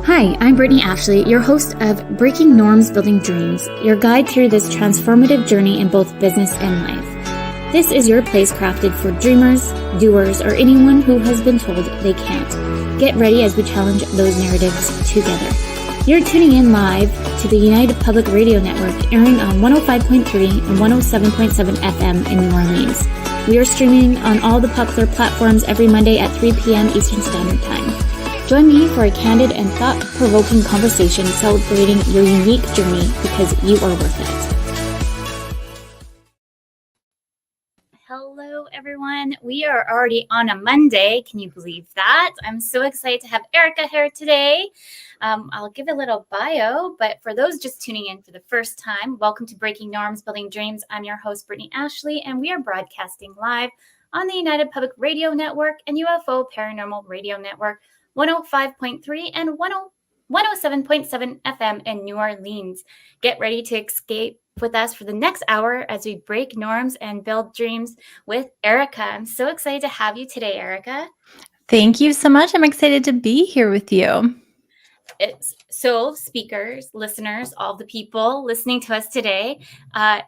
Hi, I'm Brittany Ashley, your host of Breaking Norms, Building Dreams, your guide through this transformative journey in both business and life. This is your place crafted for dreamers, doers, or anyone who has been told they can't. Get ready as we challenge those narratives together. You're tuning in live to the United Public Radio Network, airing on 105.3 and 107.7 FM in New Orleans. We are streaming on all the popular platforms every Monday at 3 p.m. Eastern Standard Time. Join me for a candid and thought-provoking conversation celebrating your unique journey because you are worth it. Hello, everyone. We are already on a Monday. Can you believe that? I'm so excited to have Erica here today. I'll give a little bio, but for those just tuning in for the first time, welcome to Breaking Norms, Building Dreams. I'm your host, Brittany Ashley, and we are broadcasting live on the United Public Radio Network and UFO Paranormal Radio Network, 105.3 and 107.7 FM in New Orleans. Get ready to escape with us for the next hour as we break norms and build dreams with Erica. I'm so excited to have you today, Erica. Thank you so much. I'm excited to be here with you. So speakers, listeners, all the people listening to us today,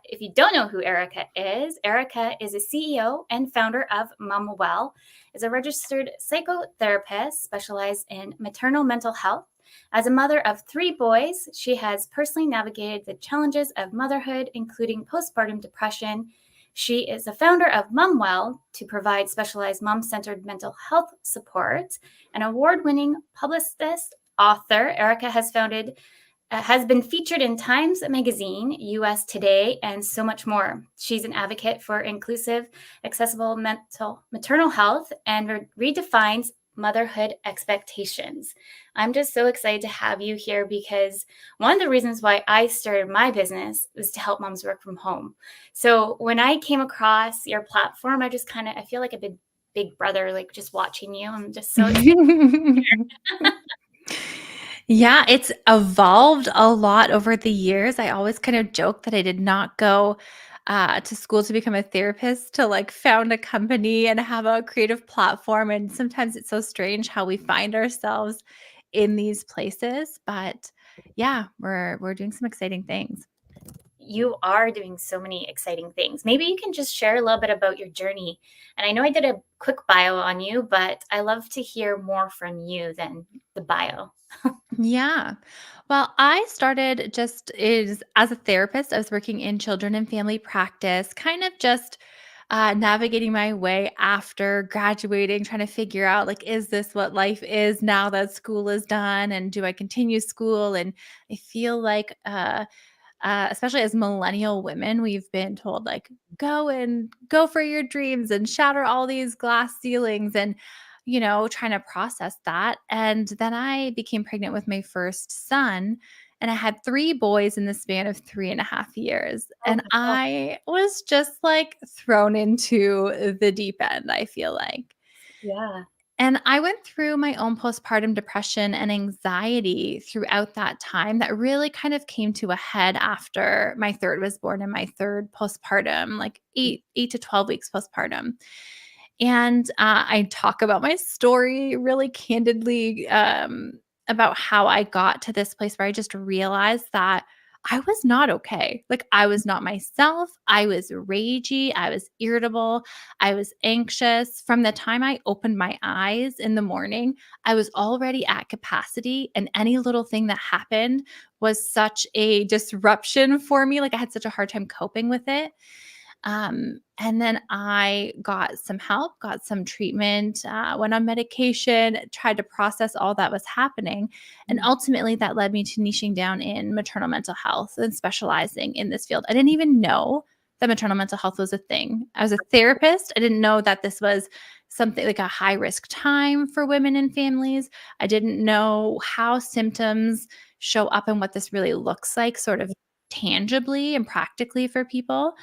if you don't know who Erica is a CEO and founder of Momwell, is a registered psychotherapist specialized in maternal mental health. As a mother of 3 boys, she has personally navigated the challenges of motherhood, including postpartum depression. She is the founder of Momwell to provide specialized mom-centered mental health support. An award-winning publicist, author, Erica has been featured in Times Magazine, US Today, and so much more. She's an advocate for inclusive, accessible maternal health and redefines motherhood expectations. I'm just so excited to have you here because one of the reasons why I started my business was to help moms work from home. So when I came across your platform, I feel like a big brother, like just watching you. I'm just so excited. Yeah, it's evolved a lot over the years. I always kind of joke that I did not go to school to become a therapist, to found a company and have a creative platform. And sometimes it's so strange how we find ourselves in these places. But yeah, we're doing some exciting things. You are doing so many exciting things. Maybe you can just share a little bit about your journey. And I know I did a quick bio on you, but I love to hear more from you than the bio. Yeah. Well, I started just as a therapist. I was working in children and family practice, kind of just navigating my way after graduating, trying to figure out is this what life is now that school is done, and do I continue school? And I feel like, especially as millennial women, we've been told go for your dreams and shatter all these glass ceilings and trying to process that. And then I became pregnant with my first son, and I had 3 boys in the span of 3.5 years. Oh, And wow. I was just thrown into the deep end, I feel like. Yeah. And I went through my own postpartum depression and anxiety throughout that time that really kind of came to a head after my third was born and my third postpartum, 8 to 12 weeks postpartum. And I talk about my story really candidly, about how I got to this place where I just realized that I was not okay. I was not myself. I was ragey. I was irritable. I was anxious. From the time I opened my eyes in the morning, I was already at capacity. And any little thing that happened was such a disruption for me. I had such a hard time coping with it. And then I got some help, got some treatment, went on medication, tried to process all that was happening. And ultimately, that led me to niching down in maternal mental health and specializing in this field. I didn't even know that maternal mental health was a thing. I was a therapist. I didn't know that this was something like a high risk time for women and families. I didn't know how symptoms show up and what this really looks like, sort of tangibly and practically for people.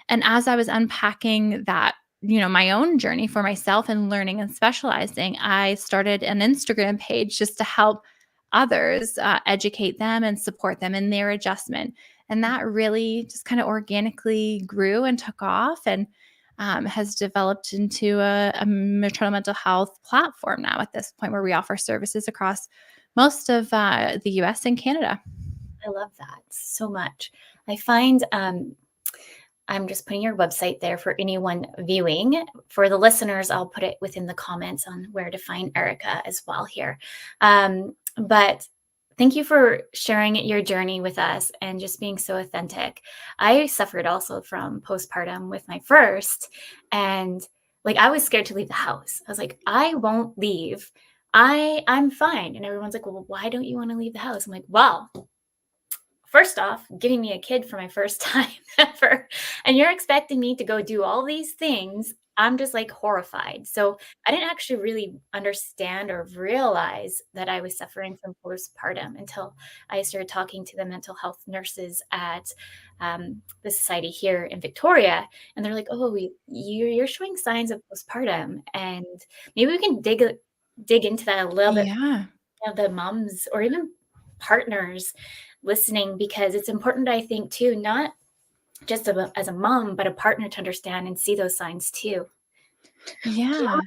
And as I was unpacking that, my own journey for myself and learning and specializing, I started an Instagram page just to help others, educate them and support them in their adjustment. And that really just kind of organically grew and took off, and has developed into a maternal mental health platform now at this point, where we offer services across most of the US and Canada. I love that so much. I find I'm just putting your website there for anyone viewing. For the listeners, I'll put it within the comments on where to find Erica as well here. But thank you for sharing your journey with us and just being so authentic. I suffered also from postpartum with my first, and like I was scared to leave the house. I was like, I won't leave. I'm fine. And everyone's like, well, why don't you want to leave the house? I'm like, well, first off, giving me a kid for my first time ever, and you're expecting me to go do all these things. I'm just like horrified. So I didn't actually really understand or realize that I was suffering from postpartum until I started talking to the mental health nurses at the society here in Victoria, and they're like, "Oh, you're showing signs of postpartum, and maybe we can dig into that a little bit Yeah. of the moms or even partners listening, because it's important, I think, too, not just as a mom, but a partner to understand and see those signs too. Yeah.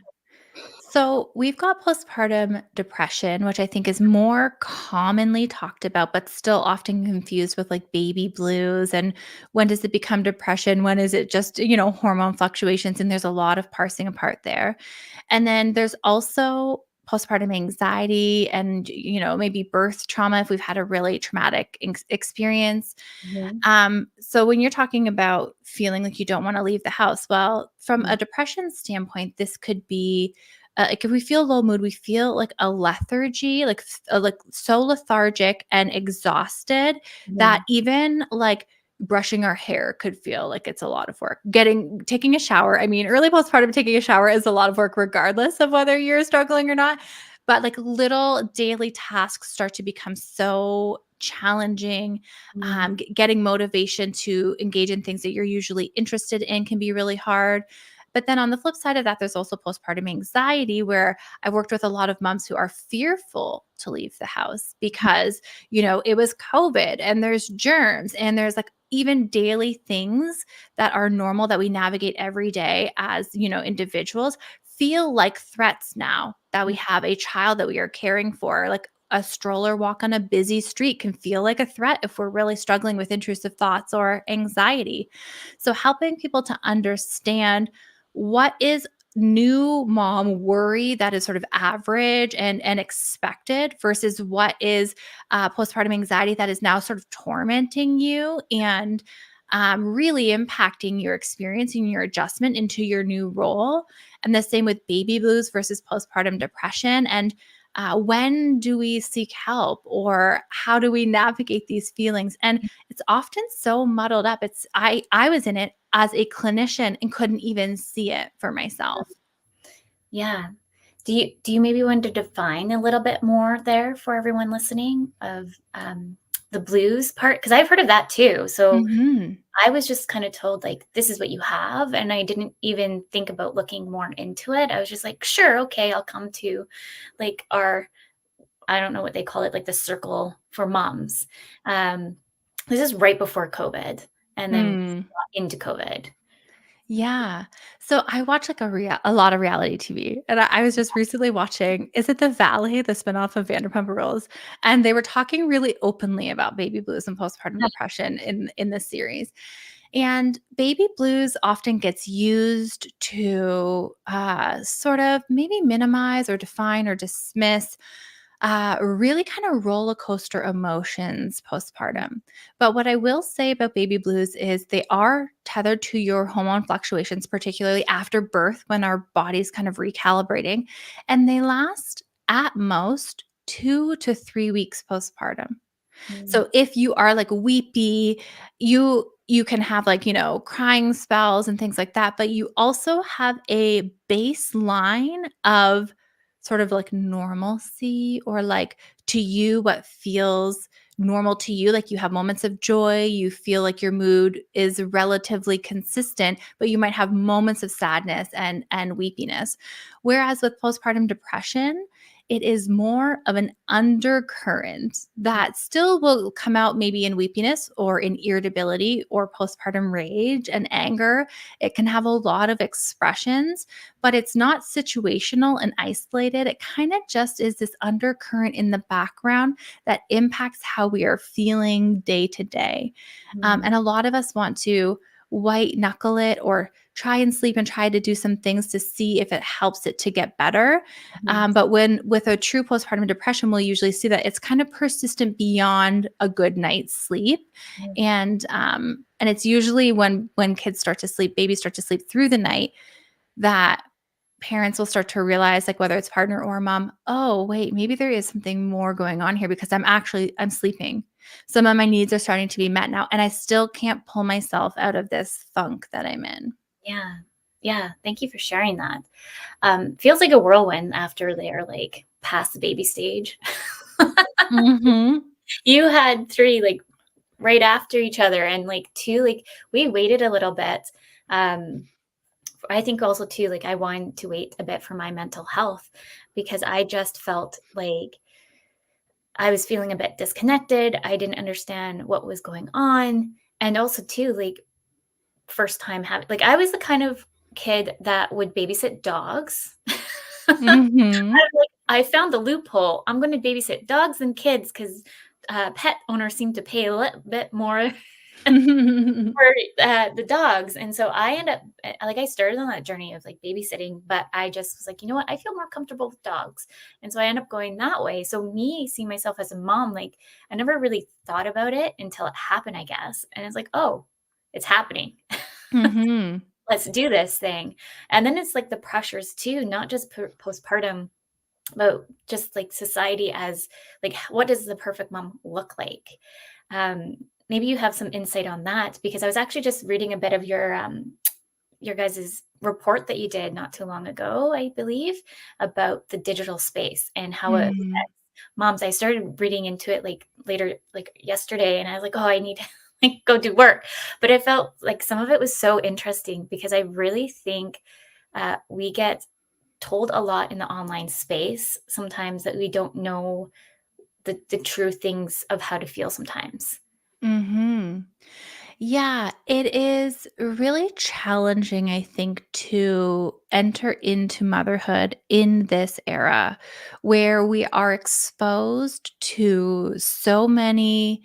So we've got postpartum depression, which I think is more commonly talked about, but still often confused with like baby blues. And when does it become depression? When is it just, hormone fluctuations? And there's a lot of parsing apart there. And then there's also postpartum anxiety and, maybe birth trauma if we've had a really traumatic experience. Mhm, So when you're talking about feeling like you don't want to leave the house, well, from mhm, a depression standpoint, this could be like if we feel low mood, we feel like a lethargy, like so lethargic and exhausted that mhm, even like brushing our hair could feel like it's a lot of work. Taking a shower. I mean, early postpartum taking a shower is a lot of work, regardless of whether you're struggling or not. But like little daily tasks start to become so challenging. mhm, Getting motivation to engage in things that you're usually interested in can be really hard. But then on the flip side of that, there's also postpartum anxiety, where I've worked with a lot of moms who are fearful to leave the house because, it was COVID and there's germs and there's like even daily things that are normal that we navigate every day as, individuals feel like threats now that we mhm. have a child that we are caring for. Like a stroller walk on a busy street can feel like a threat if we're really struggling with intrusive thoughts or anxiety. So, helping people to understand what is new mom worry that is sort of average and expected versus what is postpartum anxiety that is now sort of tormenting you and really impacting your experience and your adjustment into your new role. And the same with baby blues versus postpartum depression. And when do we seek help or how do we navigate these feelings? And it's often so muddled up. I was in it as a clinician and couldn't even see it for myself. Yeah. Do you maybe want to define a little bit more there for everyone listening of the blues part? Because I've heard of that too. So Mhm. I was just kind of told like this is what you have, and I didn't even think about looking more into it. I was just like, sure, okay, I'll come to like our, I don't know what they call it, like the circle for moms. Um, this is right before COVID, and then Mm. into COVID. Yeah. So I watch like a lot of reality TV, and I was just recently watching. Is it The Valley, the spinoff of Vanderpump Rules? And they were talking really openly about baby blues and postpartum depression in this series. And baby blues often gets used to sort of maybe minimize or define or dismiss really kind of roller coaster emotions postpartum. But what I will say about baby blues is they are tethered to your hormone fluctuations, particularly after birth when our body's kind of recalibrating. And they last at most 2 to 3 weeks postpartum. Mm, So if you are like weepy, you can have like, crying spells and things like that, but you also have a baseline of sort of like normalcy or like to you what feels normal to you. Like you have moments of joy, you feel like your mood is relatively consistent, but you might have moments of sadness and weepiness. Whereas with postpartum depression, it is more of an undercurrent that still will come out maybe in weepiness or in irritability or postpartum rage and anger. It can have a lot of expressions, but it's not situational and isolated. It kind of just is this undercurrent in the background that impacts how we are feeling day to day. Mhm. And a lot of us want to white knuckle it or try and sleep and try to do some things to see if it helps it to get better. Mhm. But when with a true postpartum depression, we'll usually see that it's kind of persistent beyond a good night's sleep, and it's usually when kids start to sleep, babies start to sleep through the night, that parents will start to realize, like whether it's partner or mom, oh wait, maybe there is something more going on here because I'm sleeping. Some of my needs are starting to be met now, and I still can't pull myself out of this funk that I'm in. Yeah. Yeah. Thank you for sharing that. Feels like a whirlwind after they're like past the baby stage. Mhm. You had three like right after each other, and like two, like we waited a little bit. Um, I think also too, like I wanted to wait a bit for my mental health because I just felt like I was feeling a bit disconnected. I didn't understand what was going on. And also too, like first time having like I was the kind of kid that would babysit dogs. Mhm. Like, I found the loophole. I'm gonna babysit dogs and kids because pet owners seem to pay a little bit more for, the dogs, and so I end up like, I started on that journey of, like, babysitting, but I just was like, "You know what? I feel more comfortable with dogs," and so I end up going that way. So me seeing myself as a mom, like, I never really thought about it until it happened, I guess, and it's like, "Oh, it's happening. Mhm. Let's do this thing." And then it's, like, the pressures too, not just postpartum, but just, like, society as, like, what does the perfect mom look like? Um, Maybe you have some insight on that because I was actually just reading a bit of your guys's report that you did not too long ago, I believe, about the digital space and how it Mm. affects moms. I started reading into it like later, like yesterday, and I was like, oh, I need to like go do work. But I felt like some of it was so interesting because I really think we get told a lot in the online space sometimes that we don't know the true things of how to feel sometimes. Mhm. Yeah, it is really challenging, I think, to enter into motherhood in this era where we are exposed to so many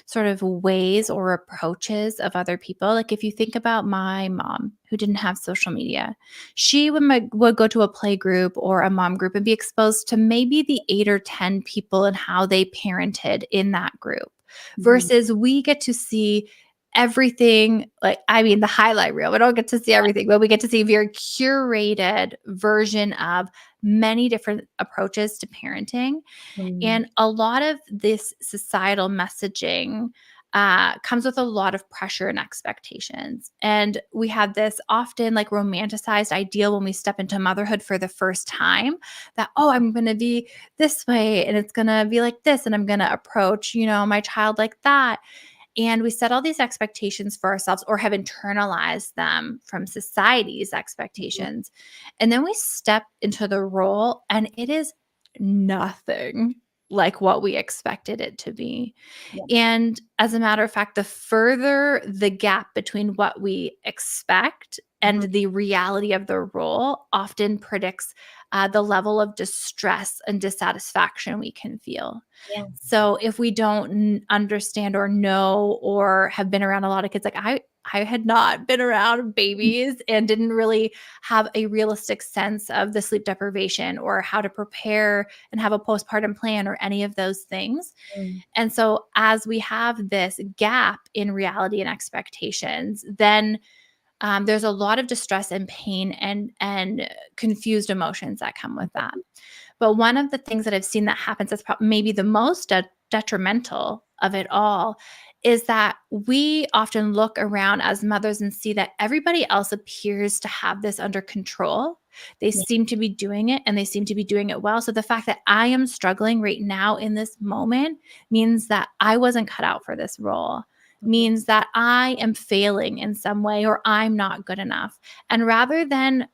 sort of ways or approaches of other people. Like if you think about my mom who didn't have social media, she would go to a play group or a mom group and be exposed to maybe the 8 or 10 people and how they parented in that group Mhm. versus we get to see everything, like I mean the highlight reel. We don't get to see everything, but we get to see a very curated version of many different approaches to parenting. Mm, And a lot of this societal messaging comes with a lot of pressure and expectations. And we have this often like romanticized ideal when we step into motherhood for the first time that, oh, I'm going to be this way and it's going to be like this. And I'm going to approach, my child like that. And we set all these expectations for ourselves or have internalized them from society's mhm. expectations. And then we step into the role and it is nothing like what we expected it to be. Yeah. And as a matter of fact, the further the gap between what we expect and Mhm. the reality of the role often predicts the level of distress and dissatisfaction we can feel. Yes. So if we don't understand or know or have been around a lot of kids, like I had not been around babies and didn't really have a realistic sense of the sleep deprivation or how to prepare and have a postpartum plan or any of those things. Mm, And so as we have this gap in reality and expectations, then there's a lot of distress and pain and confused emotions that come with that. But one of the things that I've seen that happens that's maybe the most detrimental of it all is that we often look around as mothers and see that everybody else appears to have this under control. They yeah. seem to be doing it and they seem to be doing it well. So the fact that I am struggling right now in this moment means that I wasn't cut out for this role, Mhm. means that I am failing in some way or I'm not good enough. And rather than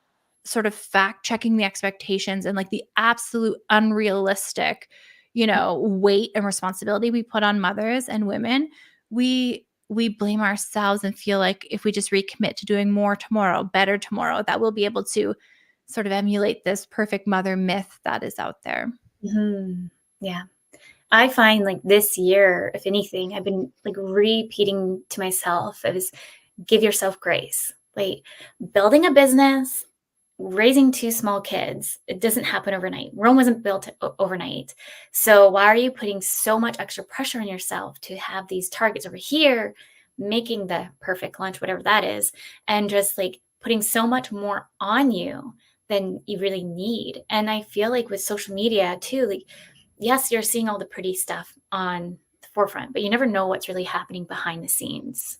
sort of fact checking the expectations and like the absolute unrealistic, weight and responsibility we put on mothers and women, we blame ourselves and feel like if we just recommit to doing more tomorrow, better tomorrow, that we'll be able to sort of emulate this perfect mother myth that is out there. Mhm. Yeah. I find like this year, if anything, I've been like repeating to myself is give yourself grace. Like building a business, raising two small kids, it doesn't happen overnight. Rome wasn't built overnight. So why are you putting so much extra pressure on yourself to have these targets over here, making the perfect lunch, whatever that is, and just like putting so much more on you than you really need? And I feel like with social media too, like yes, you're seeing all the pretty stuff on the forefront, but you never know what's really happening behind the scenes.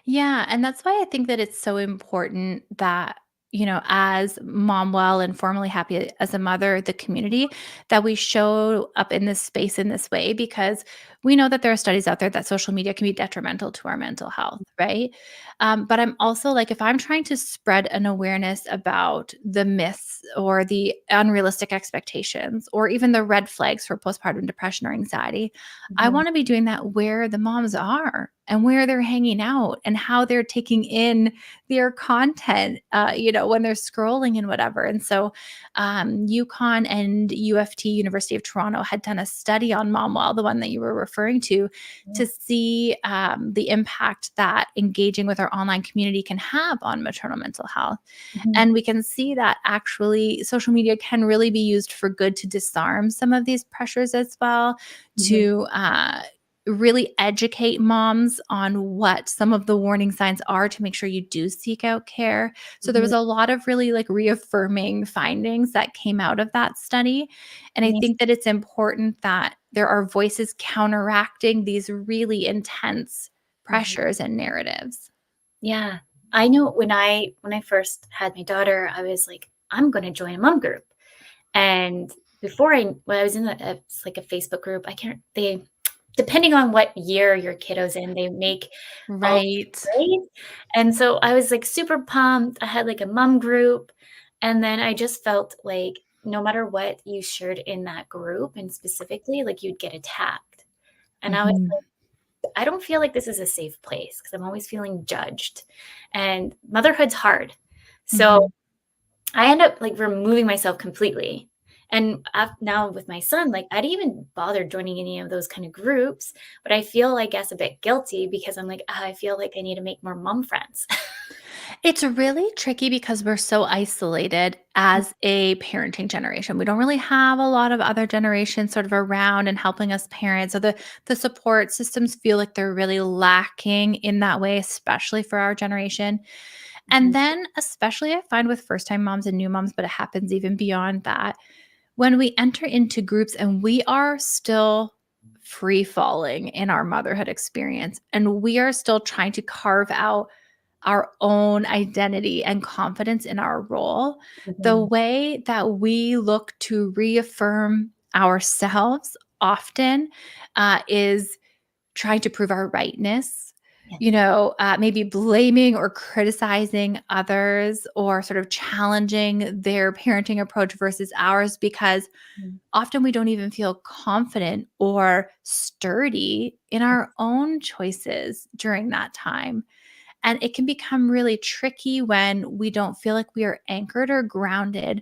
Yeah, and that's why I think that it's so important that, as Momwell and formerly Happy as a Mother, the community, that we show up in this space in this way because we know that there are studies out there that social media can be detrimental to our mental health, right? But I'm also like, if I'm trying to spread an awareness about the myths or the unrealistic expectations or even the red flags for postpartum depression or anxiety, I Mhm, want to be doing that where the moms are and where they're hanging out and how they're taking in their content, when they're scrolling and whatever. And so, UConn and UFT, University of Toronto, had done a study on Momwell, the one that you were referring yeah, to see the impact that engaging with our online community can have on maternal mental health. mhm, And we can see that actually social media can really be used for good to disarm some of these pressures as well, mhm, to really educate moms on what some of the warning signs are to make sure you do seek out care. So there mhm. was a lot of really like reaffirming findings that came out of that study. And I Amazing. think that it's important that there are voices counteracting these really intense Mhm. pressures and narratives. Yeah. I know when I first had my daughter, I was like, I'm going to join a mom group. And when I was in it's like a Facebook group, I can't, they, depending on what year your kiddo's in, they make all Right. grades. And so I was like super pumped. I had like a mom group. And then I just felt like no matter what you shared in that group and specifically, like you'd get attacked. And I was Mhm. I don't feel like this is a safe place because I'm always feeling judged. And motherhood's hard. So Mhm. I end up like removing myself completely. And now with my son, like I didn't even bother joining any of those kind of groups, but I feel, I guess, a bit guilty because I'm like, "Ah, I feel like I need to make more mom friends." It's really tricky because we're so isolated as a parenting generation. We don't really have a lot of other generations sort of around and helping us parent. So the support systems feel like they're really lacking in that way, especially for our generation. And Mhm, then especially I find with first-time moms and new moms, but it happens even beyond that, when we enter into groups and we are still free falling in our motherhood experience and we are still trying to carve out our own identity and confidence in our role, the mhm. way that we look to reaffirm ourselves often is trying to prove our rightness, Yeah. maybe blaming or criticizing others or sort of challenging their parenting approach versus ours because Mhm. often we don't even feel confident or sturdy in our own choices during that time. And it can become really tricky when we don't feel like we are anchored or grounded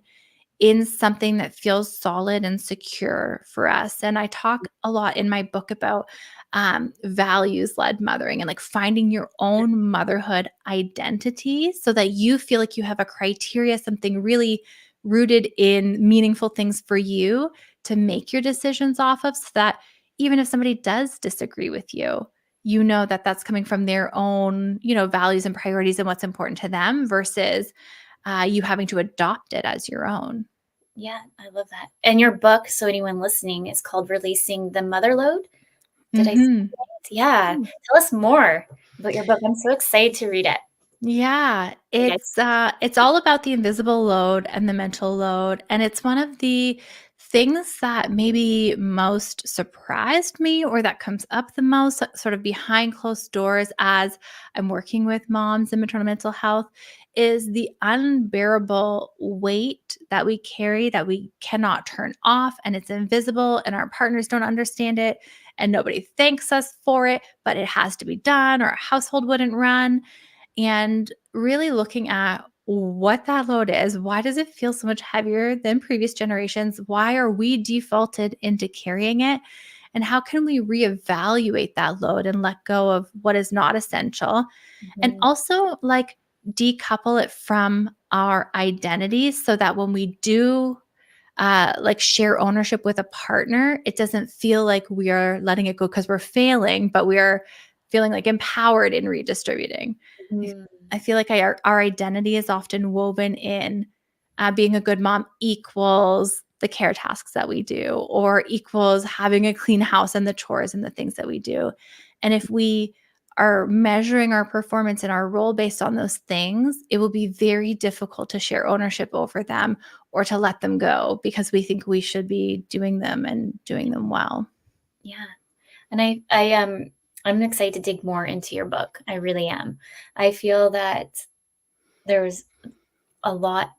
in something that feels solid and secure for us. And I talk a lot in my book about values led mothering and like finding your own motherhood identity so that you feel like you have a criteria, something really rooted in meaningful things for you to make your decisions off of, so that even if somebody does disagree with you, you know that that's coming from their own, values and priorities and what's important to them versus you having to adopt it as your own. Yeah, I love that. And your book, so anyone listening, is called Releasing the Mother Load. Did I say Mhm. that right? Yeah. Tell us more about your book. I'm so excited to read it. Yeah, Like, it's all about the invisible load and the mental load, and it's one of the things that maybe most surprised me or that comes up the most sort of behind closed doors as I'm working with moms and maternal mental health is the unbearable weight that we carry that we cannot turn off, and it's invisible and our partners don't understand it and nobody thanks us for it, but it has to be done or our household wouldn't run. And really looking at what that load is. Why does it feel so much heavier than previous generations? Why are we defaulted into carrying it? And how can we reevaluate that load and let go of what is not essential? And Mhm. also, like, decouple it from our identities so that when we do like share ownership with a partner, it doesn't feel like we are letting it go because we're failing, but we are feeling like empowered in redistributing. I, Mhm. I feel like our identity is often woven in being a good mom equals the care tasks that we do, or equals having a clean house and the chores and the things that we do. And if we are measuring our performance and our role based on those things, it will be very difficult to share ownership over them or to let them go because we think we should be doing them and doing them well. Yeah. And I'm excited to dig more into your book. I really am. I feel that there's a lot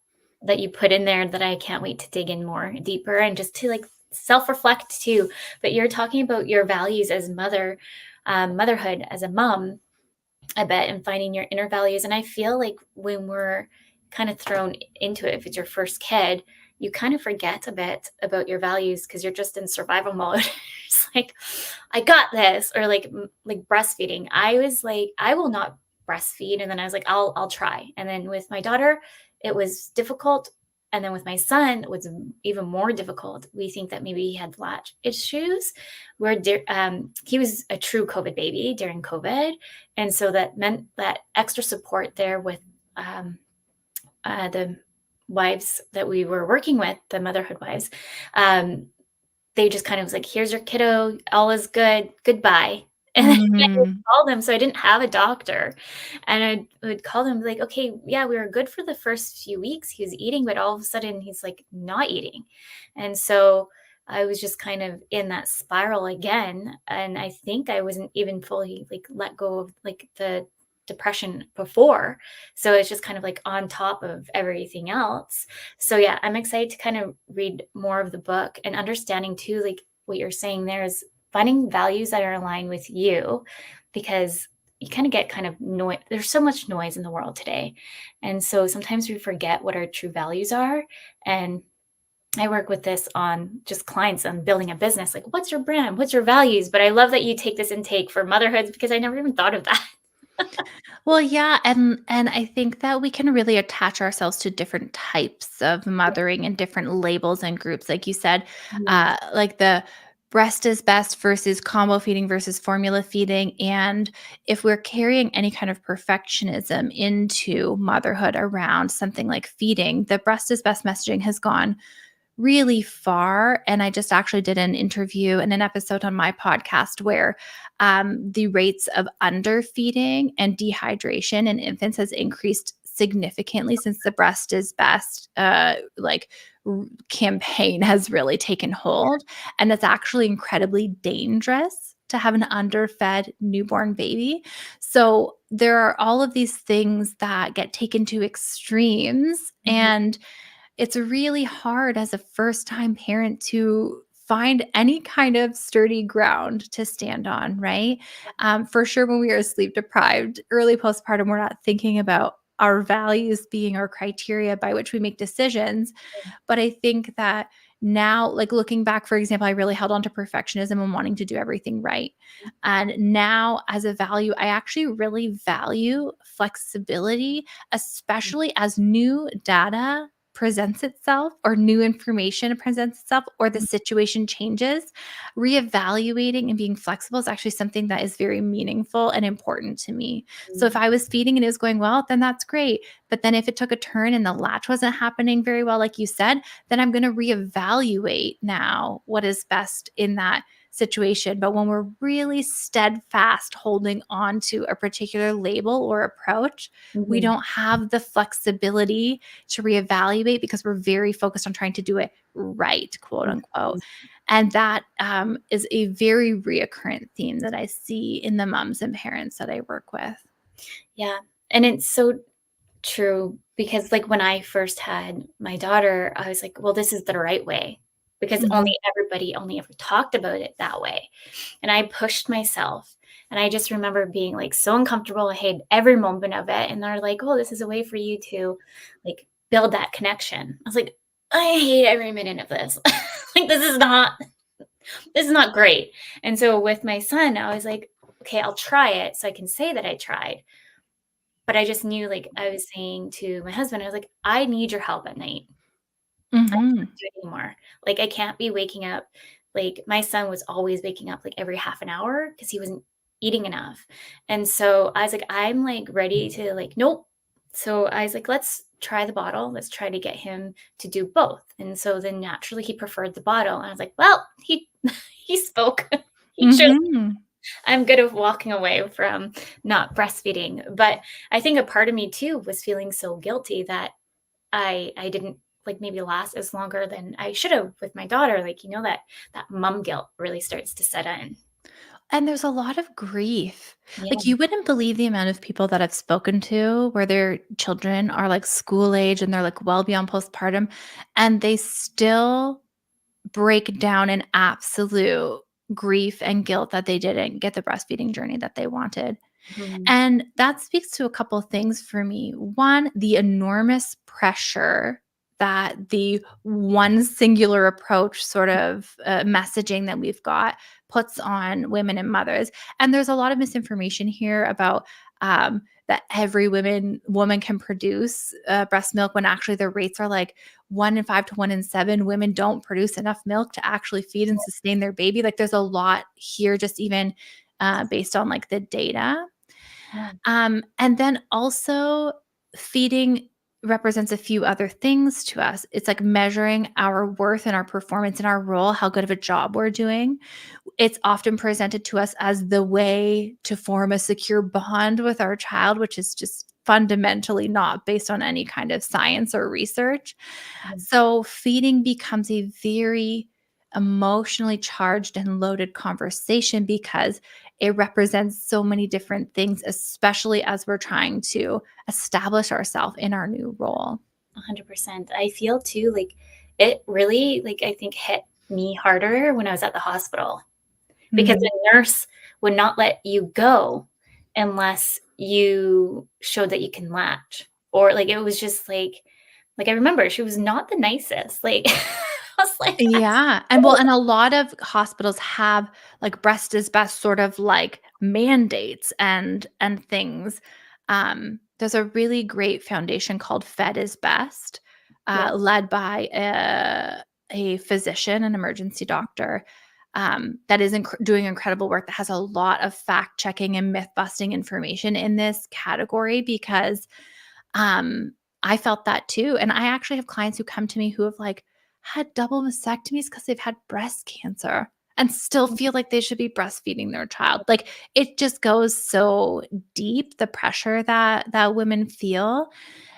that you put in there that I can't wait to dig in more deeper and just to like self-reflect too. But you're talking about your values as motherhood as a mom, I bet, and finding your inner values. And I feel like when we're kind of thrown into it, if it's your first kid, you kind of forget a bit about your values because you're just in survival mode. It's like, I got this, or like breastfeeding. I was like, I will not breastfeed, and then I was like, I'll try. And then with my daughter, it was difficult. And then with my son, it was even more difficult. We think that maybe he had latch issues, where he was a true COVID baby during COVID, and so that meant that extra support there with um, the wives that we were working with, the motherhood wives. Um, they just kind of was like, here's your kiddo, all is good, goodbye. And then I would Mhm. call them. So I didn't have a doctor. And I would call them like, okay, yeah, we were good for the first few weeks. He was eating, but all of a sudden he's like not eating. And so I was just kind of in that spiral again. And I think I wasn't even fully like let go of like the depression before. So it's just kind of like on top of everything else. So yeah, I'm excited to kind of read more of the book and understanding too, like what you're saying there is finding values that are aligned with you, because you kind of get kind of noise. There's so much noise in the world today. And so sometimes we forget what our true values are. And I work with this on just clients on building a business. Like, what's your brand? What's your values? But I love that you take this intake for motherhood because I never even thought of that. Well, yeah, and I think that we can really attach ourselves to different types of mothering and different labels and groups, like you said, Mhm. like the breast is best versus combo feeding versus formula feeding. And if we're carrying any kind of perfectionism into motherhood around something like feeding, the breast is best messaging has gone really far. And I just actually did an interview and an episode on my podcast where the rates of underfeeding and dehydration in infants has increased significantly since the breast is best campaign has really taken hold. And it's actually incredibly dangerous to have an underfed newborn baby. So there are all of these things that get taken to extremes, Mhm. and it's really hard as a first time parent to find any kind of sturdy ground to stand on, right? For sure, when we are sleep deprived, early postpartum, we're not thinking about our values being our criteria by which we make decisions. But I think that now, like looking back, for example, I really held on to perfectionism and wanting to do everything right. And now, as a value, I actually really value flexibility, especially as new data presents itself or new information presents itself or the situation changes. Reevaluating and being flexible is actually something that is very meaningful and important to me. So if Mhm. I was feeding and it was going well, then that's great. But then if it took a turn and the latch wasn't happening very well, like you said, then I'm going to reevaluate now what is best in that situation. But when we're really steadfast holding on to a particular label or approach, we Mhm. don't have the flexibility to reevaluate because we're very focused on trying to do it right, quote unquote. Mhm. And that is a very reoccurrent theme that I see in the moms and parents that I work with. Yeah. And it's so True, because, like, when I first had my daughter, I was like, "Well, this is the right way," because Mhm. everybody only ever talked about it that way, and I pushed myself, and I just remember being, like, so uncomfortable. I hated every moment of it, and they're like, "Oh, this is a way for you to, like, build that connection." I was like, "I hate every minute of this." Like, this is not great, and so with my son, I was like, "Okay, I'll try it so I can say that I tried." But I just knew, like, I was saying to my husband, I was like, "I need your help at night. I Mhm. can't do it anymore. Like, I can't be waking up." Like, my son was always waking up, like, every half an hour because he wasn't eating enough, and so I was like, "I'm, like, ready to, like, nope." So I was like, "Let's try the bottle. Let's try to get him to do both." And so then naturally he preferred the bottle, and I was like, "Well, he he spoke." He showed Mhm. I'm good at walking away from not breastfeeding, but I think a part of me too was feeling so guilty that I didn't, like, maybe last as longer than I should have with my daughter, like, that mom guilt really starts to set in. And there's a lot of grief. Yeah. Like, you wouldn't believe the amount of people that I've spoken to where their children are, like, school age and they're, like, well beyond postpartum, and they still break down in absolute grief and guilt that they didn't get the breastfeeding journey that they wanted. Mhm. And that speaks to a couple of things for me. One, the enormous pressure that the one singular approach sort of messaging that we've got puts on women and mothers. And there's a lot of misinformation here about that every woman can produce breast milk when actually the rates are like 1 in 5 to 1 in 7 women don't produce enough milk to actually feed and sustain their baby. Like there's a lot here, just even based on like the data. Yeah. And then also feeding represents a few other things to us. It's like measuring our worth and our performance in our role, how good of a job we're doing. It's often presented to us as the way to form a secure bond with our child, which is just fundamentally not based on any kind of science or research. Mhm. So feeding becomes a very emotionally charged and loaded conversation because it represents so many different things, especially as we're trying to establish ourselves in our new role. 100%. I feel too like it really, like, I think hit me harder when I was at the hospital, because Mhm. a nurse would not let you go unless you showed that you can latch, or, like, it was just like, I remember she was not the nicest, like, I was like, "That's Yeah, and well, so." and a lot of hospitals have, like, breast is best sort of, like, mandates and things. There's a really great foundation called Fed is Best, Yeah. led by a physician, an emergency doctor, that is doing incredible work that has a lot of fact checking and myth busting information in this category because um, I felt that too, and I actually have clients who come to me who have, like, had double mastectomies because 'cause they've had breast cancer and still feel like they should be breastfeeding their child. Like, it just goes so deep, the pressure that women feel,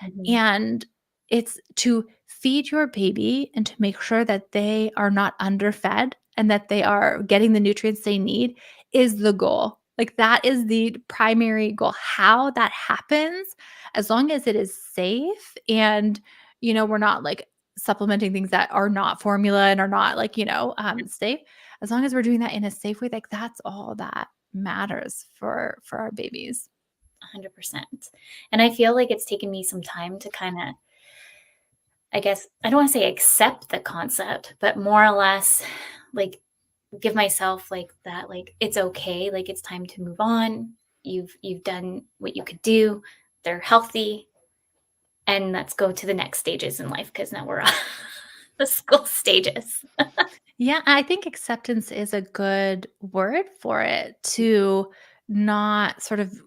Mhm. and it's to feed your baby and to make sure that they are not underfed and that they are getting the nutrients they need is the goal. Like, that is the primary goal. How that happens, as long as it is safe and, we're not, like, supplementing things that are not formula and are not, like, safe. As long as we're doing that in a safe way, like, that's all that matters for our babies. 100%. And I feel like it's taken me some time to kinda, I guess, I don't wanna say accept the concept, but more or less, like, give myself, like, that, like, it's okay, like, it's time to move on. You've done what you could do. They're healthy, and let's go to the next stages in life because now we're on the school stages. Yeah, I think acceptance is a good word for it, to not sort of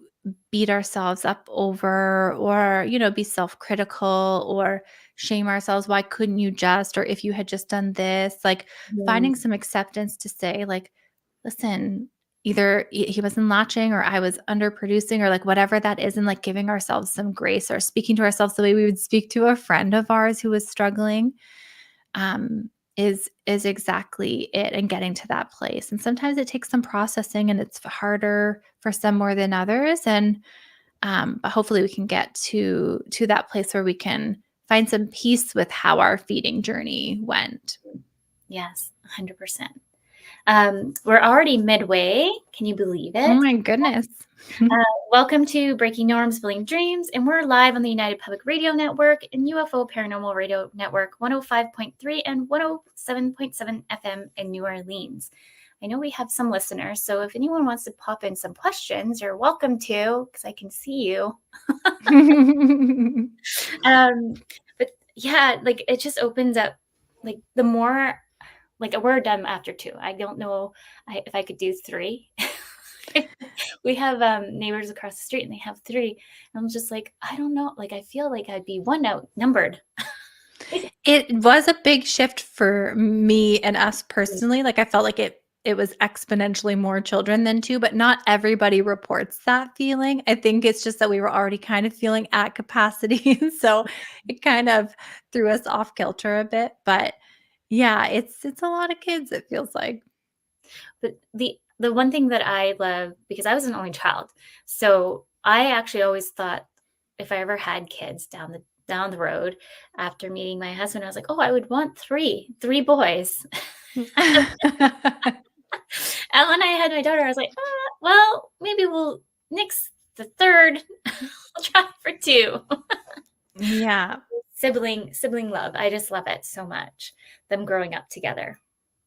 beat ourselves up over or, be self-critical or shame ourselves. Why couldn't you just, or if you had just done this, like Yeah. finding some acceptance to say, like, listen, either he wasn't latching or I was underproducing or like whatever that is, and like giving ourselves some grace or speaking to ourselves the way we would speak to a friend of ours who was struggling um, is exactly it, and getting to that place. And sometimes it takes some processing and it's harder for some more than others. And But hopefully we can get to that place where we can find some peace with how our feeding journey went. Yes, 100%. We're already midway. Can you believe Oh it? my goodness. Welcome to Breaking Norms, Building Dreams, and we're live on the United Public Radio Network and UFO Paranormal Radio Network 105.3 and 107.7 FM in New Orleans. I know we have some listeners, so if anyone wants to pop in some questions, you're welcome to, because I can see you. But yeah, like it just opens up, like the more, like we're done after 2. I don't know if I could do 3. We have neighbors across the street and they have 3. And I'm just like, I don't know. Like, I feel like I'd be one outnumbered. It was a big shift for me and us personally. Like I felt like it was exponentially more children than 2, but not everybody reports that feeling. I think it's just that we were already kind of feeling at capacity. So it kind of threw us off kilter a bit. But yeah, it's a lot of kids, it feels like. But the one thing that I love, because I was an only child, so I actually always thought if I ever had kids down the road after meeting my husband, I was like, oh, I would want three boys. And when I had my daughter, I was like, well, maybe we'll nix the third. We'll try for 2. Yeah. Sibling love. I just love it so much. Them growing up together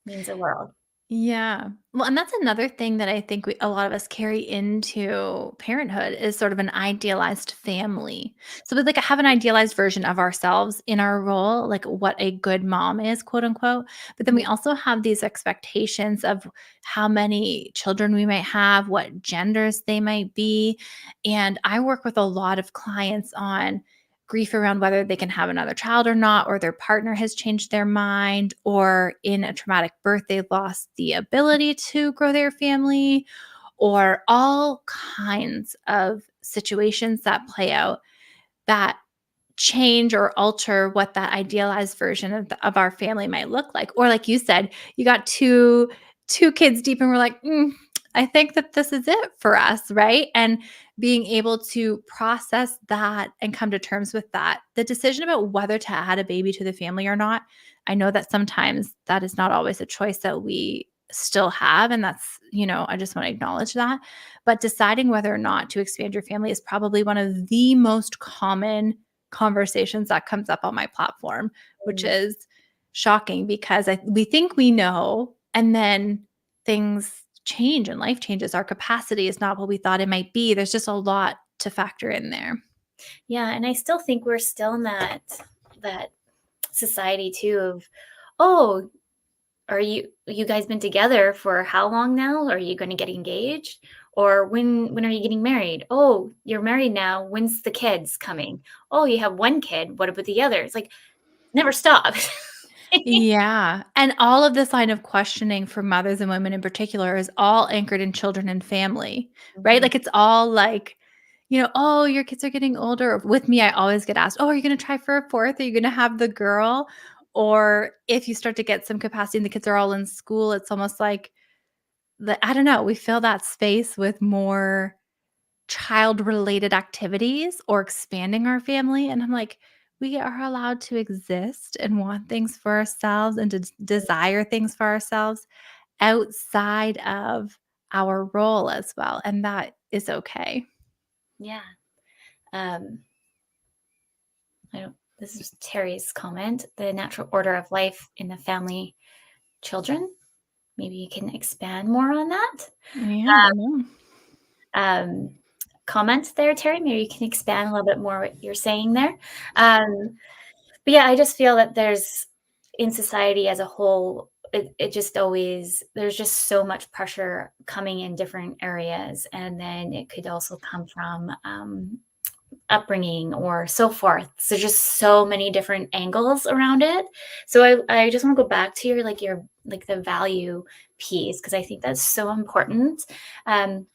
means the world. Yeah. Well, and that's another thing that I think a lot of us carry into parenthood is sort of an idealized family. So we like have an idealized version of ourselves in our role, like what a good mom is, quote unquote. But then we Mhm. also have these expectations of how many children we might have, what genders they might be. And I work with a lot of clients on grief around whether they can have another child or not, or their partner has changed their mind, or in a traumatic birth, they lost the ability to grow their family, or all kinds of situations that play out that change or alter what that idealized version of our family might look like. Or like you said, you got two kids deep and we're like, I think that this is it for us, right? And being able to process that and come to terms with that. The decision about whether to add a baby to the family or not, I know that sometimes that is not always a choice that we still have. And that's, I just want to acknowledge that. But deciding whether or not to expand your family is probably one of the most common conversations that comes up on my platform, which Mm. is shocking because we think we know, and then things change and life changes. Our capacity is not what we thought it might be. There's just a lot to factor in there. Yeah, and I still think we're still in that society too of, oh, are you guys been together for how long now? Are you going to get engaged? Or when are you getting married? Oh, you're married now. When's the kids coming? Oh, you have one kid. What about the other? It's like never stop. Yeah. And all of this line of questioning for mothers and women in particular is all anchored in children and family, right? Mhm. Like it's all like, oh, your kids are getting older. With me, I always get asked, oh, are you going to try for a fourth? Are you going to have the girl? Or if you start to get some capacity and the kids are all in school, it's almost like, I don't know, we fill that space with more child related activities or expanding our family. And I'm like, we are allowed to exist and want things for ourselves and to desire things for ourselves outside of our role as well. And that is okay. Yeah. Um, I don't, this is Terry's comment. The natural order of life in the family, children. Maybe you can expand more on that. Yeah, I don't know. Um, Comments there, Terry? Maybe you can expand a little bit more what you're saying there. But yeah, I just feel that there's in society as a whole, it just always there's just so much pressure coming in different areas, and then it could also come from upbringing or so forth. So just so many different angles around it. So I just want to go back to your like the value piece because I think that's so important. Um,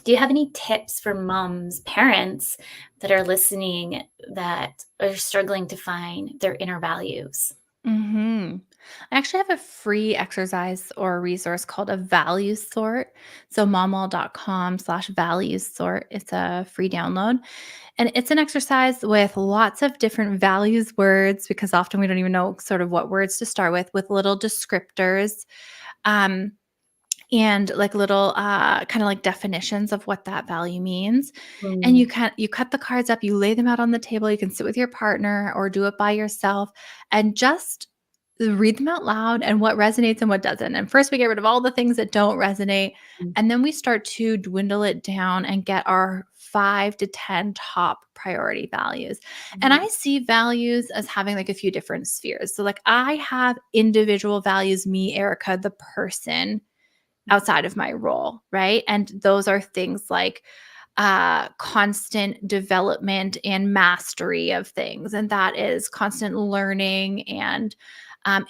do you have any tips for moms, parents that are listening that are struggling to find their inner values? Mhm. I actually have a free exercise or resource called a values sort. So momwell.com/values sort. It's a free download. And it's an exercise with lots of different values words because often we don't even know sort of what words to start with little descriptors. Um, and like little kind of like definitions of what that value means. And Mm, you cut the cards up, you lay them out on the table, you can sit with your partner or do it by yourself and just read them out loud and what resonates and what doesn't. And first we get rid of all the things that don't resonate, mm, and then we start to dwindle it down and get our 5 to 10 top priority values. And mm, I see values as having like a few different spheres. So like I have individual values, me, Erica, the person, outside of my role, right? And those are things like constant development and mastery of things. And that is constant learning and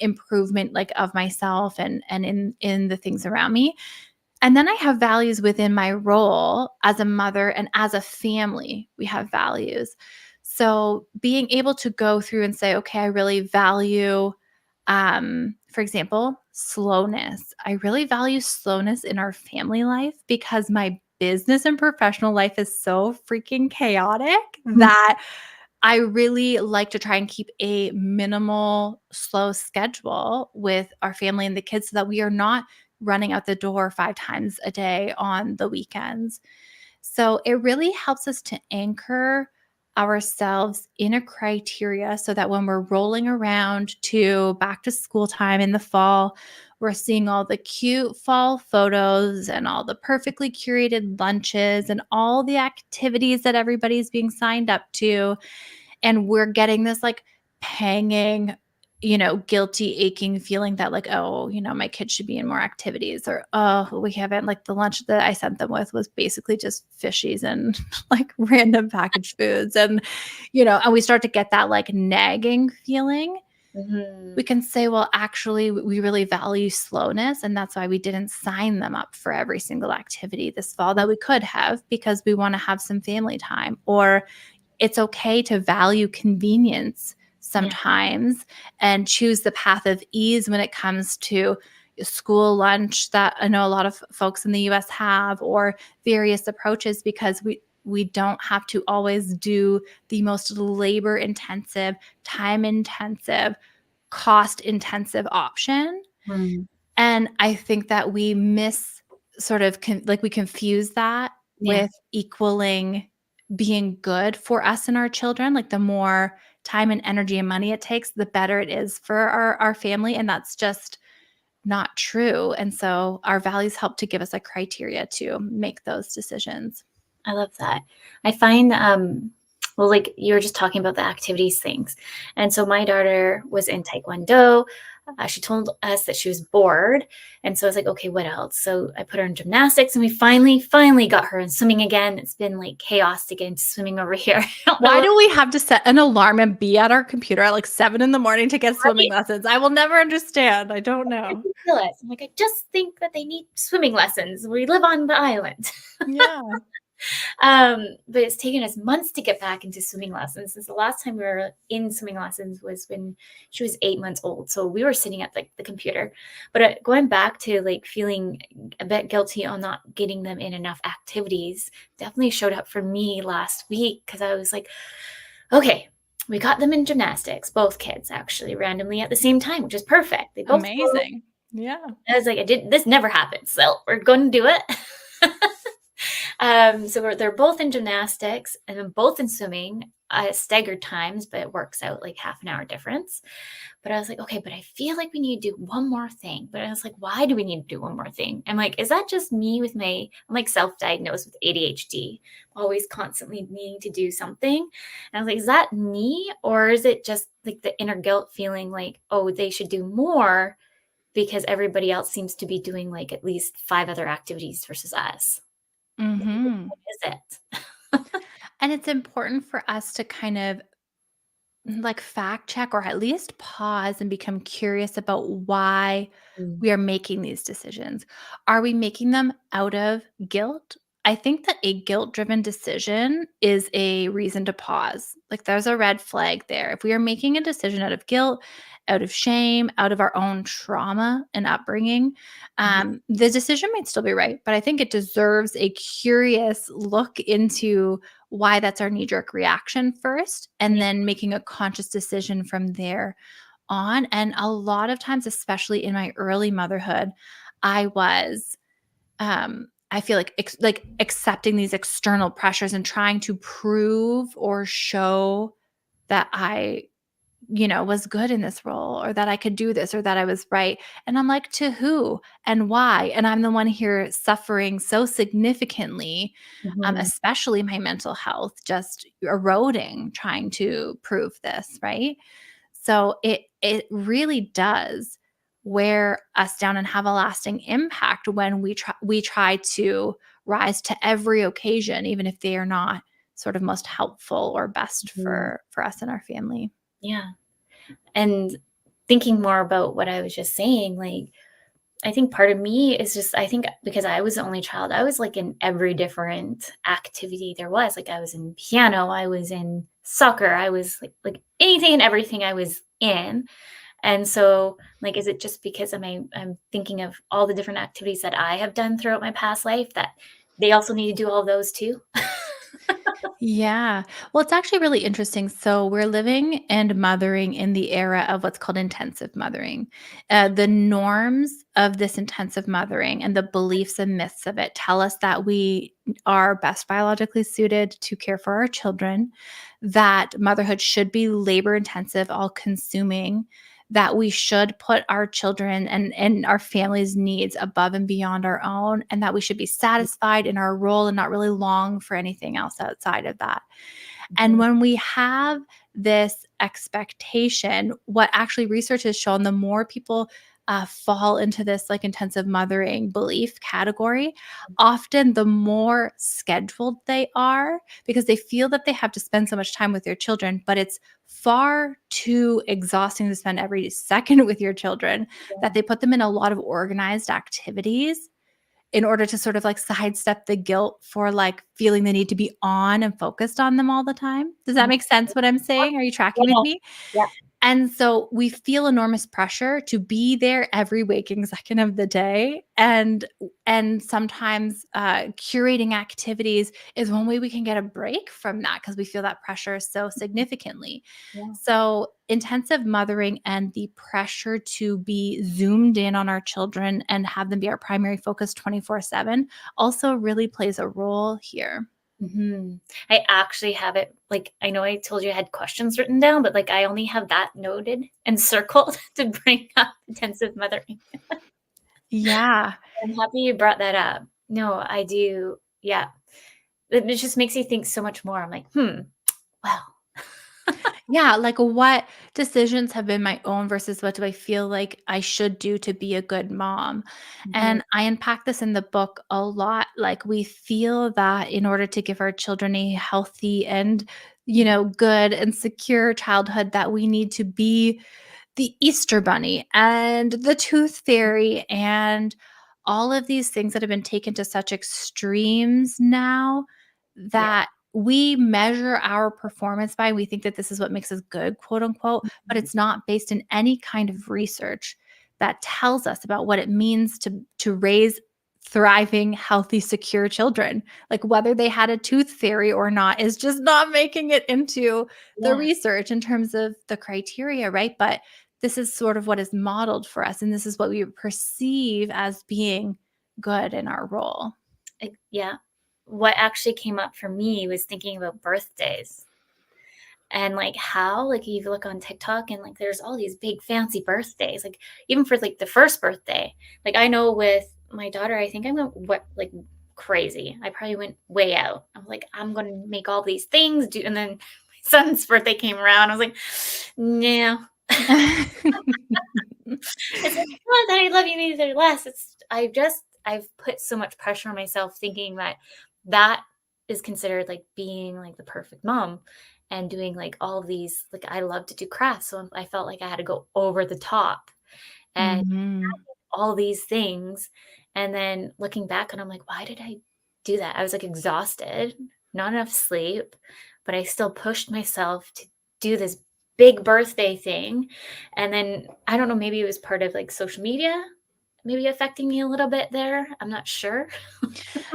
improvement like of myself and in the things around me. And then I have values within my role as a mother and as a family, we have values. So being able to go through and say, okay, I really value, for example, slowness. I really value slowness in our family life because my business and professional life is so freaking chaotic mm, that I really like to try and keep a minimal, slow schedule with our family and the kids so that we are not running out the door 5 times a day on the weekends. So it really helps us to anchor ourselves in a criteria so that when we're rolling around to back to school time in the fall, we're seeing all the cute fall photos and all the perfectly curated lunches and all the activities that everybody's being signed up to, and we're getting this like panging, guilty, aching feeling that like, oh, my kids should be in more activities, or oh, we haven't, like the lunch that I sent them with was basically just fishies and like random packaged foods. And we start to get that like nagging feeling. We mhm, can say, well, actually, we really value slowness. And that's why we didn't sign them up for every single activity this fall that we could have because we want to have some family time. Or it's okay to value convenience yeah, sometimes and choose the path of ease when it comes to school lunch that I know a lot of folks in the US have, or various approaches, because we don't have to always do the most labor intensive, time intensive, cost intensive option. mm, And I think that we miss sort of like we confuse that yeah. with equaling being good for us and our children. Like the more time and energy and money it takes, the better it is for our family. And that's just not true. And so our values help to give us a criteria to make those decisions. I love that. I find, well, like you were just talking about the activities things. And so my daughter was in Taekwondo. She told us that she was bored. And so I was like, okay, what else? So I put her in gymnastics and we finally got her in swimming again. It's been like chaos to get into swimming over here. I don't know Why do we have to set an alarm and be at our computer at like 7 in the morning to get why swimming lessons? I will never understand. I don't know. ridiculous. I'm like, I just think that they need swimming lessons. We live on the island. Yeah. But it's taken us months to get back into swimming lessons. Since the last time we were in swimming lessons was when she was 8 months old. So we were sitting at like the computer. But going back to like feeling a bit guilty on not getting them in enough activities definitely showed up for me last week because I was like, okay, we got them in gymnastics, both kids actually randomly at the same time, which is perfect. They both. Amazing. Yeah. I was like, I did this never happened, so we're going to do it. So they're both in gymnastics and then both in swimming staggered times, but it works out like half an hour difference. But I was like, okay, but I feel like we need to do one more thing. But I was like, why do we need to do one more thing? I'm like, is that just me with I'm like self-diagnosed with ADHD, always constantly needing to do something. And I was like, is that me? Or is it just like the inner guilt feeling like, oh, they should do more because everybody else seems to be doing like at least 5 other activities versus us? Mhm. What is it? And it's important for us to kind of like fact check or at least pause and become curious about why Mm, we are making these decisions. Are we making them out of guilt, I think that a guilt-driven decision is a reason to pause. Like, there's a red flag there. If we are making a decision out of guilt, out of shame, out of our own trauma and upbringing, Mhm. the decision might still be right, but I think it deserves a curious look into why that's our knee-jerk reaction first, and Yeah. then making a conscious decision from there on. And a lot of times, especially in my early motherhood, I was I feel like accepting these external pressures and trying to prove or show that I, was good in this role, or that I could do this, or that I was right. And I'm like, to who and why? And I'm the one here suffering so significantly, Mhm. especially my mental health, just eroding, trying to prove this, right? So it really does wear us down and have a lasting impact when we try to rise to every occasion, even if they are not sort of most helpful or best Mhm. for us and our family. Yeah. And thinking more about what I was just saying, like, I think part of me is just, I think because I was the only child, I was like in every different activity there was. Like I was in piano, I was in soccer, I was like anything and everything I was in. And so, like, is it just because I'm thinking of all the different activities that I have done throughout my past life that they also need to do all those too? Yeah. Well, it's actually really interesting. So, we're living and mothering in the era of what's called intensive mothering. The norms of this intensive mothering and the beliefs and myths of it tell us that we are best biologically suited to care for our children, that motherhood should be labor intensive, all consuming, that we should put our children and our family's needs above and beyond our own, and that we should be satisfied in our role and not really long for anything else outside of that. And Mhm. when we have this expectation, what actually research has shown, the more people fall into this like intensive mothering belief category, often the more scheduled they are, because they feel that they have to spend so much time with their children, but it's far too exhausting to spend every second with your children, that Yeah. they put them in a lot of organized activities in order to sort of like sidestep the guilt for like feeling the need to be on and focused on them all the time. Does that Mhm. make sense what I'm saying? Are you tracking with Yeah. me? Yeah. And so we feel enormous pressure to be there every waking second of the day, and sometimes curating activities is one way we can get a break from that, because we feel that pressure so significantly. Yeah. So intensive mothering and the pressure to be zoomed in on our children and have them be our primary focus 24/7 also really plays a role here. Mhm. I actually have it, like, I know I told you I had questions written down, but, like, I only have that noted and circled to bring up intensive mothering. Yeah. I'm happy you brought that up. No, I do, yeah. It just makes you think so much more. I'm like, "Hmm, well." Yeah, like what decisions have been my own versus what do I feel like I should do to be a good mom? Mhm. And I unpack this in the book a lot. Like we feel that in order to give our children a healthy and, good and secure childhood, that we need to be the Easter bunny and the tooth fairy and all of these things that have been taken to such extremes now, Yeah. that we measure our performance by. We think that this is what makes us good, quote unquote, but Mhm. it's not based in any kind of research that tells us about what it means to raise thriving, healthy, secure children. Like whether they had a tooth fairy or not is just not making it into the Yeah. research in terms of the criteria, right? But this is sort of what is modeled for us, and this is what we perceive as being good in our role. Yeah. What actually came up for me was thinking about birthdays. And, like, how, like, you look on TikTok and, like, there's all these big fancy birthdays, like, even for, like, the first birthday. Like, I know with my daughter, I think I went what like, crazy. I probably went way out. I'm like, "I'm gonna make all these things, do," and then my son's birthday came around, I was like, "No." It's like, not that I love you any less, it's I've put so much pressure on myself thinking that that is considered, like, being, like, the perfect mom and doing, like, all of these, like, I love to do crafts, so I felt like I had to go over the top and Mhm. all these things, and then looking back and I'm like, "Why did I do that. I was like exhausted, not enough sleep, but I still pushed myself to do this big birthday thing. And then I don't know, maybe it was part of like social media, maybe affecting me a little bit there. I'm not sure.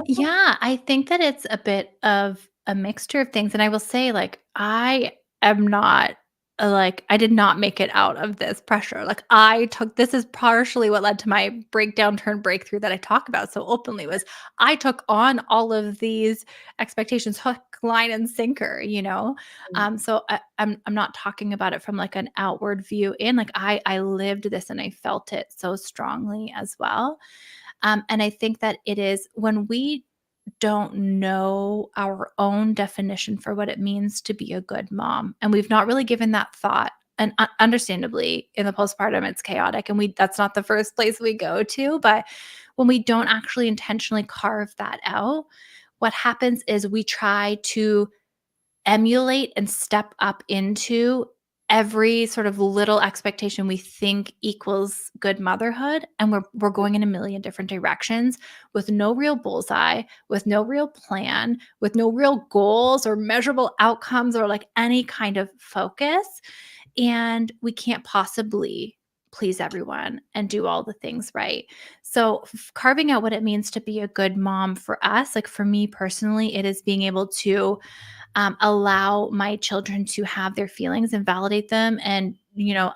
Yeah, I think that it's a bit of a mixture of things, and I will say, like, I am not, like I did not make it out of this pressure, like, I took this is partially what led to my breakdown turn breakthrough that I talk about so openly was I took on all of these expectations hook, line, and sinker, you know? So I'm not talking about it from, like, an outward view in, like, I lived this and I felt it so strongly as well. And I think that it is when we don't know our own definition for what it means to be a good mom, and we've not really given that thought. And understandably, in the postpartum, it's chaotic, and we that's not the first place we go to. But when we don't actually intentionally carve that out, what happens is we try to emulate and step up into every sort of little expectation we think equals good motherhood, and we're going in a million different directions with no real bullseye, with no real plan, with no real goals or measurable outcomes or like any kind of focus, and we can't possibly please everyone and do all the things right. So carving out what it means to be a good mom for us, like for me personally, it is being able to allow my children to have their feelings and validate them, and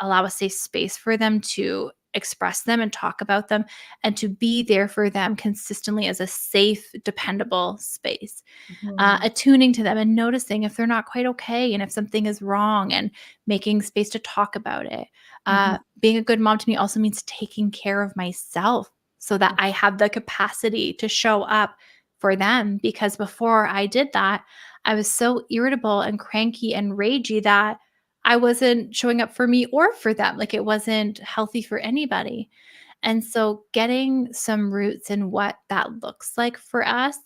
allow a safe space for them to express them and talk about them, and to be there for them consistently as a safe, dependable space, Mhm, attuning to them and noticing if they're not quite okay and if something is wrong, and making space to talk about it. mhm, Being a good mom to me also means taking care of myself so that I have the capacity to show up for them, because before I did that, I was so irritable and cranky and ragey that I wasn't showing up for me or for them. Like it wasn't healthy for anybody. And so getting some roots in what that looks like for us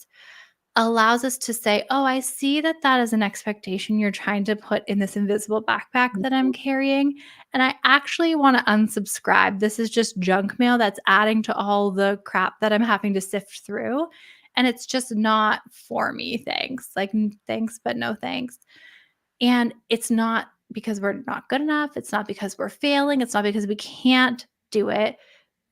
allows us to say, "Oh, I see that that is an expectation you're trying to put in this invisible backpack that I'm mhm, carrying, and I actually wanna unsubscribe. This is just junk mail that's adding to all the crap that I'm having to sift through, and it's just not for me, thanks. Like, thanks, but no thanks." And it's not because we're not good enough, it's not because we're failing, it's not because we can't do it,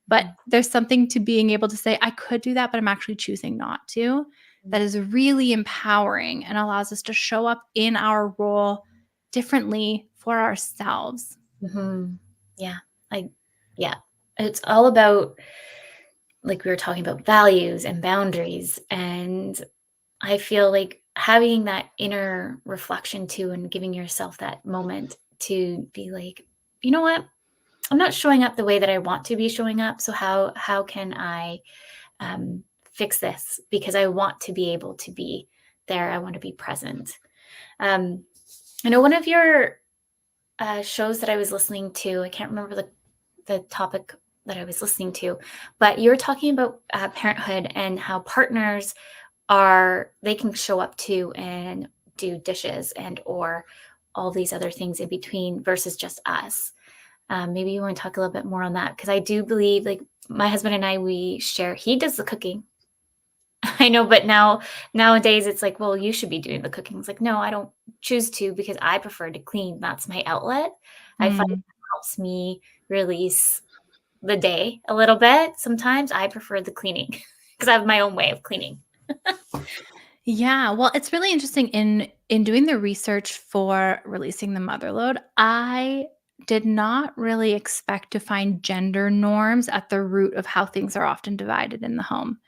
but mhm, there's something to being able to say, "I could do that, but I'm actually choosing not to." That is really empowering and allows us to show up in our role differently for ourselves. mhm. Yeah, I yeah. It's all about, like we were talking about, values and boundaries, and I feel like having that inner reflection too and giving yourself that moment to be like, "You know what? I'm not showing up the way that I want to be showing up, so how can I, fix this? Because I want to be able to be there, I want to be present." Um, I know one of your, shows that I was listening to, I can't remember the topic that I was listening to, but you were talking about, parenthood and how partners they can show up too and do dishes and or all these other things in between versus just us. Maybe you want to talk a little bit more on that because I do believe, like my husband and I, we share. He does the cooking. I know, but nowadays it's like, well, you should be doing the cooking. It's like, no, I don't choose to because I prefer to clean. That's my outlet. I find it Mm. helps me release the day a little bit. Sometimes I prefer the cleaning because I have my own way of cleaning. Yeah, well, it's really interesting in doing the research for releasing the mother load. I did not really expect to find gender norms at the root of how things are often divided in the home.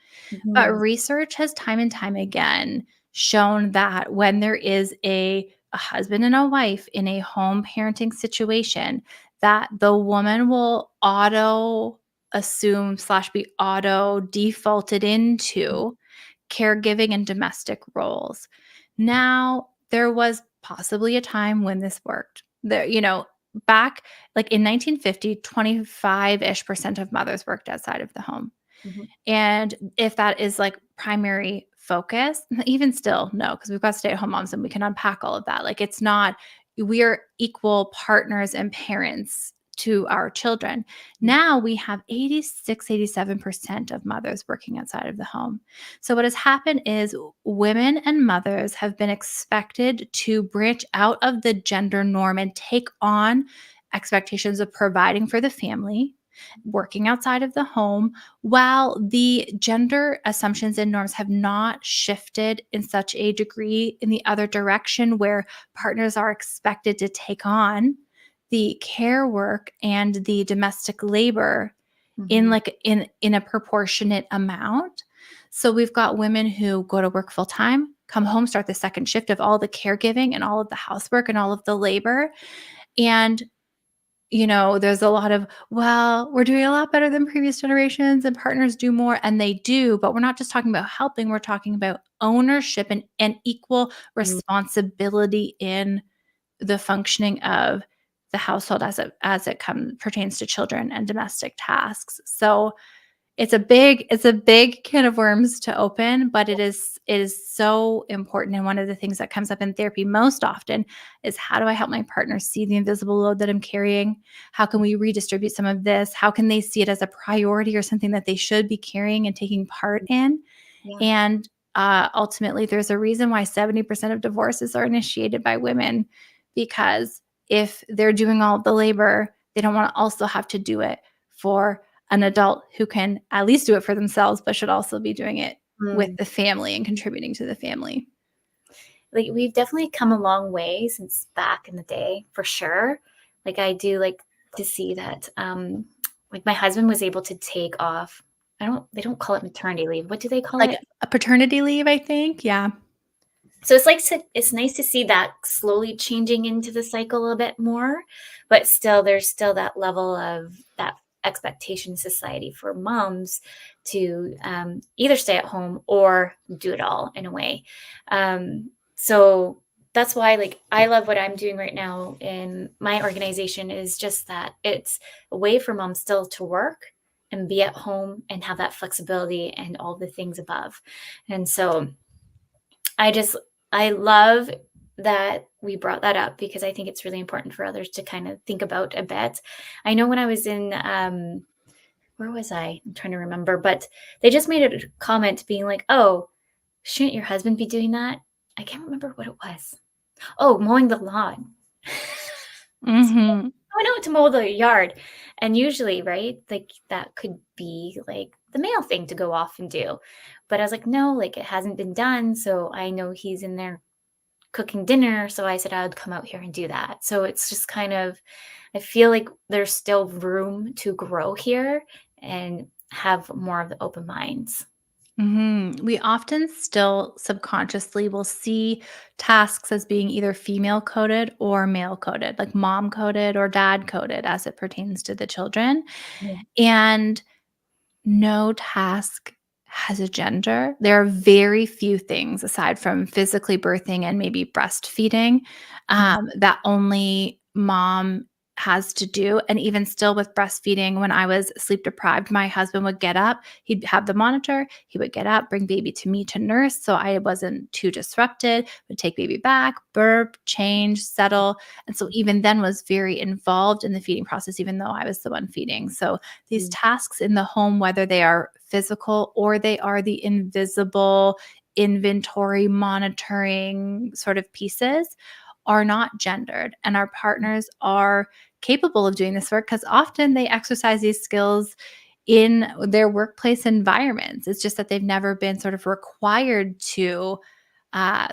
But Mhm, research has time and time again shown that when there is a husband and a wife in a home parenting situation, that the woman will auto assume slash be auto defaulted into caregiving and domestic roles. Now, there was possibly a time when this worked. Back like in 1950, 25-ish percent of mothers worked outside of the home. mhm, And if that is like primary focus, even still, no, because we've got stay-at-home moms and we can unpack all of that. Like it's not, we're equal partners and parents to our children. Now we have 86, 87% of mothers working outside of the home. So what has happened is women and mothers have been expected to branch out of the gender norm and take on expectations of providing for the family, working outside of the home, while the gender assumptions and norms have not shifted in such a degree in the other direction where partners are expected to take on the care work and the domestic labor in Mhm. like in a proportionate amount. So we've got women who go to work full time, come home, start the second shift of all the caregiving and all of the housework and all of the labor. And there's a lot of, well, we're doing a lot better than previous generations and partners do more. And they do, but we're not just talking about helping, we're talking about ownership and equal Mm. responsibility in the functioning of the household as it pertains to children and domestic tasks. So it's a big can of worms to open, but it is so important. And one of the things that comes up in therapy most often is, how do I help my partner see the invisible load that I'm carrying? How can we redistribute some of this? How can they see it as a priority or something that they should be carrying and taking part in? Yeah. And ultimately, there's a reason why 70% of divorces are initiated by women, because if they're doing all of the labor, they don't want to also have to do it for an adult who can at least do it for themselves, but should also be doing it with Mm. the family and contributing to the family. Like, we've definitely come a long way since back in the day, for sure. Like, I do like to see that, like, my husband was able to take off. They don't call it maternity leave. What do they call Like it? a paternity leave, I think. Yeah. So it's nice to see that slowly changing into the cycle a little bit more, but still there's still that level of that expectation in society for moms to either stay at home or do it all in a way. So that's why, like, I love what I'm doing right now in my organization, is just that it's a way for moms still to work and be at home and have that flexibility and all the things above. And so I just I love that we brought that up, because I think it's really important for others to kind of think about a bit. I know when I was in where was I? I'm trying to remember, but they just made a comment being like, "Oh, shouldn't your husband be doing that?" I can't remember what it was. Oh, mowing the lawn. Mhm. I went out to mow the yard, and usually, right, like, that could be, like, the male thing to go off and do, but I was like, "No, like, it hasn't been done, so I know he's in there cooking dinner," so I said I would come out here and do that. So it's just kind of, I feel like there's still room to grow here and have more of the open minds. We often still subconsciously will see tasks as being either female coded or male coded, like mom coded or dad coded as it pertains to the children. Yeah. And no task has a gender. There are very few things aside from physically birthing and maybe breastfeeding Mhm. that only mom has to do. And even still with breastfeeding, when I was sleep deprived, my husband would get up, he'd have the monitor, he would get up, bring baby to me to nurse so I wasn't too disrupted, would take baby back, burp, change, settle. And so even then was very involved in the feeding process, even though I was the one feeding. So these Mm. tasks in the home, whether they are physical or they are the invisible inventory monitoring sort of pieces, are not gendered. And our partners are capable of doing this work because often they exercise these skills in their workplace environments. It's just that they've never been sort of required to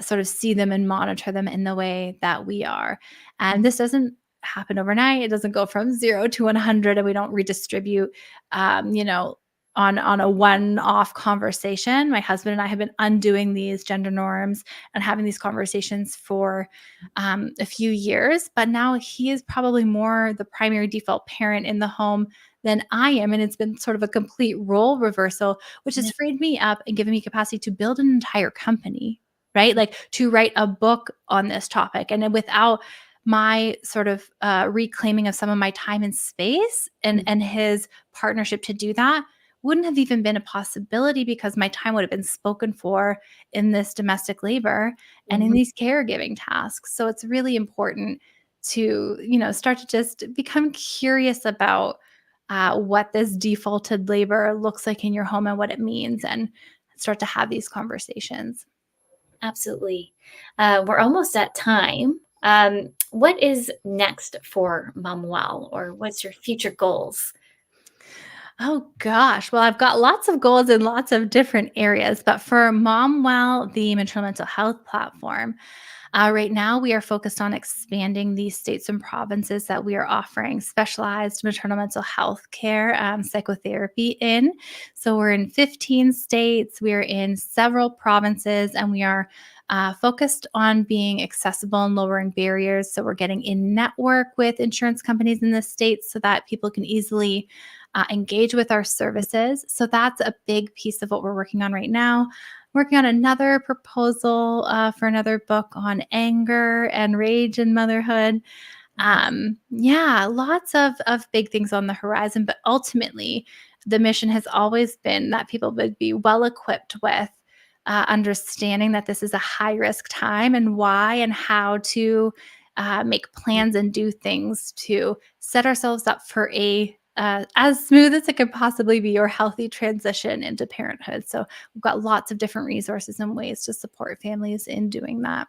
sort of see them and monitor them in the way that we are. And this doesn't happen overnight. It doesn't go from 0 to 100, and we don't redistribute, um, you know, on a one-off conversation. My husband and I have been undoing these gender norms and having these conversations for a few years, but now he is probably more the primary default parent in the home than I am, and it's been sort of a complete role reversal, which has Yeah. freed me up and given me capacity to build an entire company, right? Like to write a book on this topic. And then without my sort of reclaiming of some of my time and space and his partnership to do that wouldn't have even been a possibility, because my time would have been spoken for in this domestic labor and in Mhm. these caregiving tasks. So it's really important to, start to just become curious about what this defaulted labor looks like in your home and what it means, and start to have these conversations. Absolutely. We're almost at time. What is next for Momwell, or what's your future goals? Oh gosh. Well, I've got lots of goals in lots of different areas, but for Momwell, the maternal mental health platform, right now, we are focused on expanding the states and provinces that we are offering specialized maternal mental health care, psychotherapy in. So we're in 15 states, we are in several provinces, and we are focused on being accessible and lowering barriers. So we're getting in network with insurance companies in the states so that people can easily engage with our services. So that's a big piece of what we're working on right now. Working on another proposal for another book on anger and rage in motherhood. Nice. Yeah, lots of big things on the horizon, but ultimately, the mission has always been that people would be well equipped with understanding that this is a high risk time, and why and how to make plans and do things to set ourselves up for a as smooth as it could possibly be, or healthy transition into parenthood. So we've got lots of different resources and ways to support families in doing that.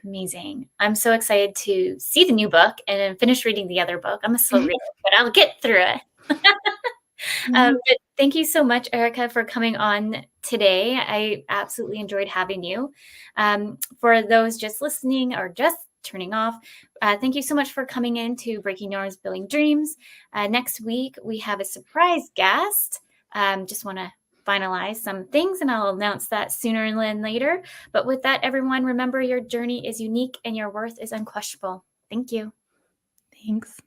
Amazing. I'm so excited to see the new book and then finish reading the other book. I'm a slow reader, but I'll get through it. Yeah. But thank you so much, Erica, for coming on today. I absolutely enjoyed having you. For those just listening or just turning off, thank you so much for coming in to Breaking Norms, Building Dreams. Next week, we have a surprise guest. Just want to finalize some things, and I'll announce that sooner than later. But with that, everyone, remember your journey is unique and your worth is unquestionable. Thank you. Thanks.